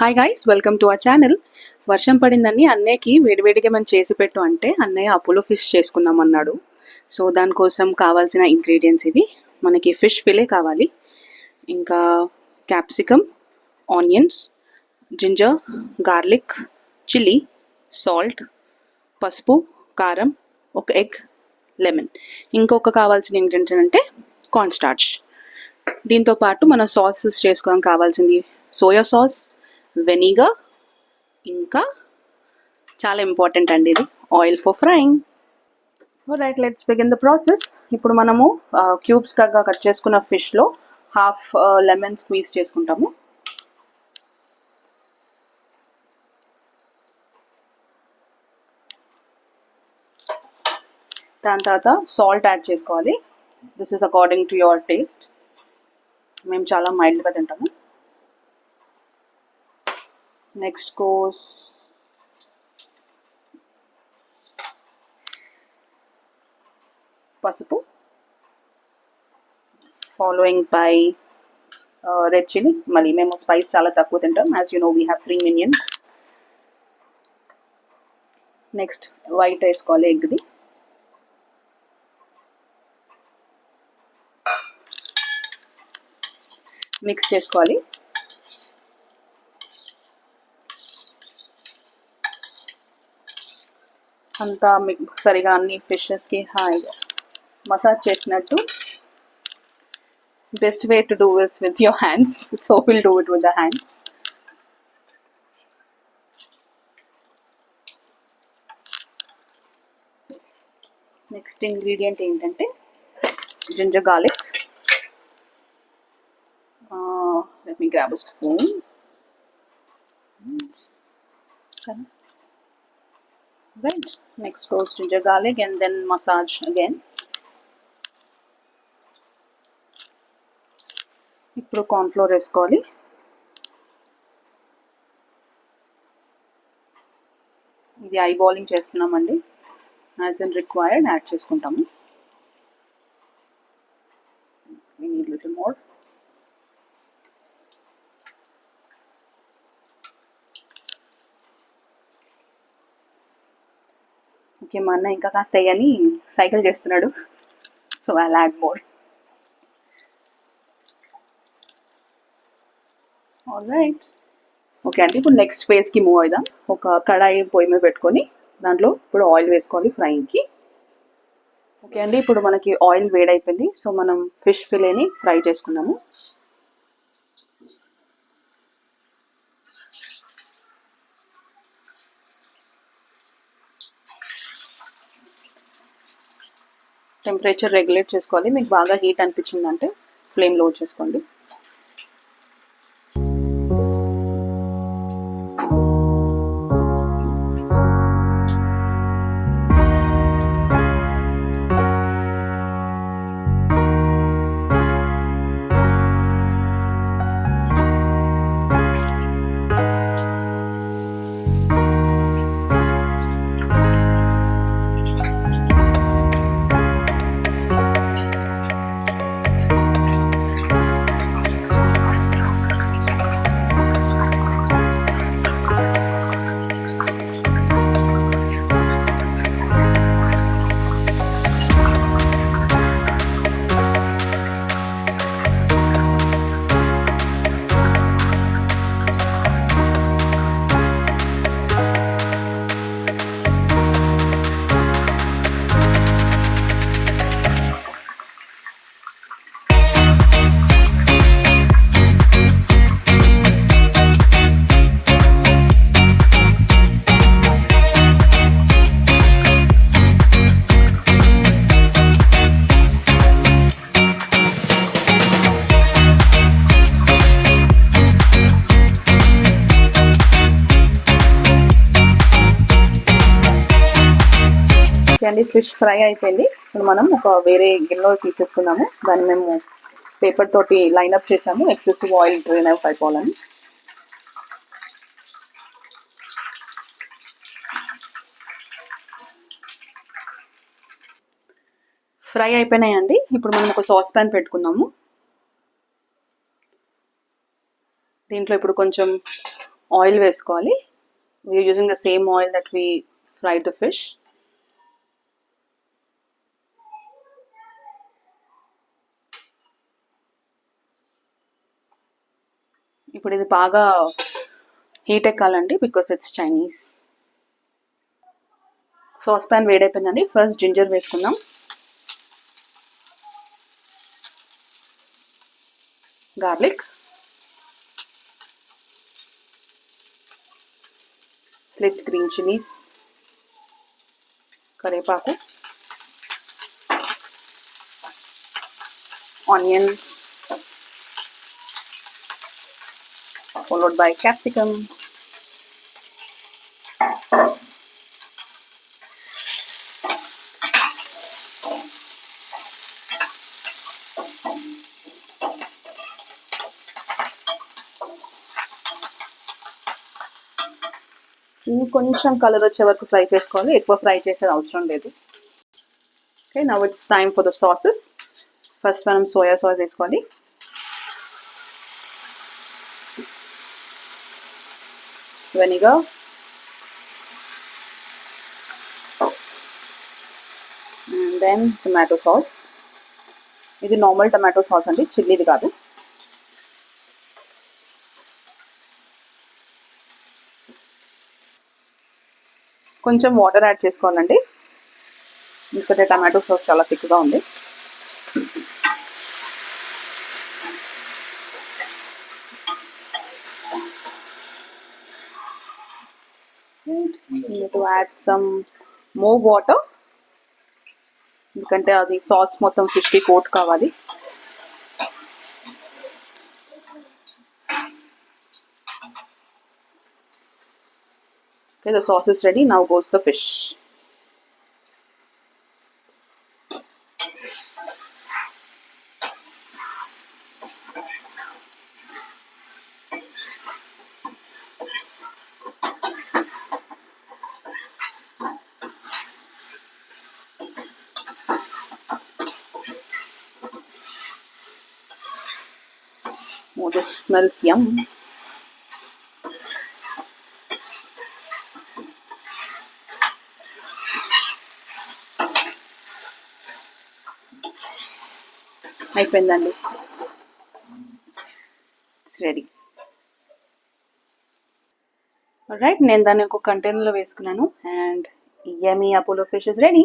Hi guys, welcome to our channel. వర్షం పడిందని అన్నయ్యకి వేడివేడిగా మనం చేసి పెట్టు అంటే అన్నయ్య అపోలో ఫిష్ చేసుకుందాం అన్నాడు. సో దానికోసం కావాల్సిన ఇంగ్రీడియంట్స్ ఇవి. మనకి ఫిష్ ఫిలే కావాలి, ఇంకా capsicum, onions, ginger, garlic, chilli, salt, పసుపు, కారం, ఒక ఎగ్, లెమన్. ఇంకొక కావాల్సిన ఇంగ్రీడియంట్స్ అంటే కార్న్ స్టార్చ్. దీంతో పాటు మనం సాసెస్ చేసుకోవడానికి కావాల్సింది సోయా సాస్, వెనిగర్, ఇంకా చాలా ఇంపార్టెంట్ అండి ఇది, oil for frying. Right, let's begin the process. ఇప్పుడు మనము క్యూబ్స్ గా కట్ చేసుకున్న ఫిష్లో హాఫ్ లెమన్ స్క్వీజ్ చేసుకుంటాము. దాని తర్వాత సాల్ట్ యాడ్ చేసుకోవాలి. This is according to your taste. మేము చాలా మైల్డ్గా తింటాము. నెక్స్ట్ కోర్స్ పసుపు, ఫాలోయింగ్ బై రెడ్ చిల్లీ. మళ్ళీ మేము స్పైస్ చాలా తక్కువ తింటాం. As you know, we have 3 minions. Next white వేసుకోవాలి, ఎగ్ది. మిక్స్ చేసుకోవాలి. అంతా సరిగా అన్ని ఫిషెస్కి హాయిగా మసాజ్ చేసినట్టు. Best way to do is with your hands, so will do it with the hands. Next ingredient ఏంటంటే ginger garlic. let me grab a spoon. Right, next goes ginger garlic and then massage again. ఇప్పుడు corn flour వేసుకోవాలి. ఇది I boiling చేస్తున్నామండి, as in required add చేసుకుంటాము. we need little more. Okay, మా అన్న ఇంకా కాస్త అయ్యని సైకిల్ చేస్తున్నాడు, so I'll add more. Alright, okay అండి. ఇప్పుడు నెక్స్ట్ ఫేజ్కి మూవ్ అవుదాం. ఒక కడాయి పొయ్యి మీద పెట్టుకొని దాంట్లో ఇప్పుడు ఆయిల్ వేసుకోవాలి ఫ్రైయింగ్కి. ఓకే అండి, ఇప్పుడు మనకి ఆయిల్ వేడైపోయింది. సో మనం ఫిష్ ఫిలేని ఫ్రై చేసుకున్నాము. టెంపరేచర్ రెగ్యులేట్ చేసుకోవాలి. మీకు బాగా హీట్ అనిపించిందంటే ఫ్లేమ్ లో చేసుకోండి. అండి, ఫిష్ ఫ్రై అయిపోయింది. ఇప్పుడు మనం ఒక వేరే గిన్నెలో తీసేసుకున్నాము. దాన్ని మేము పేపర్ తోటి లైన్అప్ చేసాము, ఎక్సెసివ్ ఆయిల్ డ్రైన్ అయిపోవాలని. ఫ్రై అయిపోయినాయండి. ఇప్పుడు మనం ఒక సాస్ ప్యాన్ పెట్టుకుందాము. దీంట్లో ఇప్పుడు కొంచెం ఆయిల్ వేసుకోవాలి. We're using the same oil that we fried the fish. ఇప్పుడు ఇది బాగా హీట్ ఎక్కాలండి, because it's Chinese. Saucepan వేడైపోయిందండి. ఫస్ట్ జింజర్ వేసుకుందాం. గార్లిక్, స్లిట్ గ్రీన్ చిల్లీస్, కరివేపాకు, ఆనియన్, followed by capsicum, కొంచెం కలర్ వచ్చే వరకు ఫ్రై చేసుకోవాలి, ఎక్కువ ఫ్రై చేసేది అవసరం లేదు. Okay, now it's time for the sauces. First మనం సోయా సాస్ వేసుకోవాలి. Vinegar, and then tomato sauce. ఇది నార్మల్ టొమాటో సాస్ అండి, చిల్లీది కాదు. కొంచెం వాటర్ యాడ్ చేసుకోవాలండి, ఎందుకంటే టమాటో సాస్ చాలా థిక్గా ఉంది. To add some more water, ఎందుకంటే అది సాస్ మొత్తం ఫిష్కి కోట్ కావాలి. Okay, the sauce is ready. Now goes the fish. Oh, this smells yum. అయిపోయిందండి, ఇట్స్ రెడీ. రైట్, నేను దాన్ని ఒక కంటైనర్లో వేసుకున్నాను, and yummy Apollo fish is ready.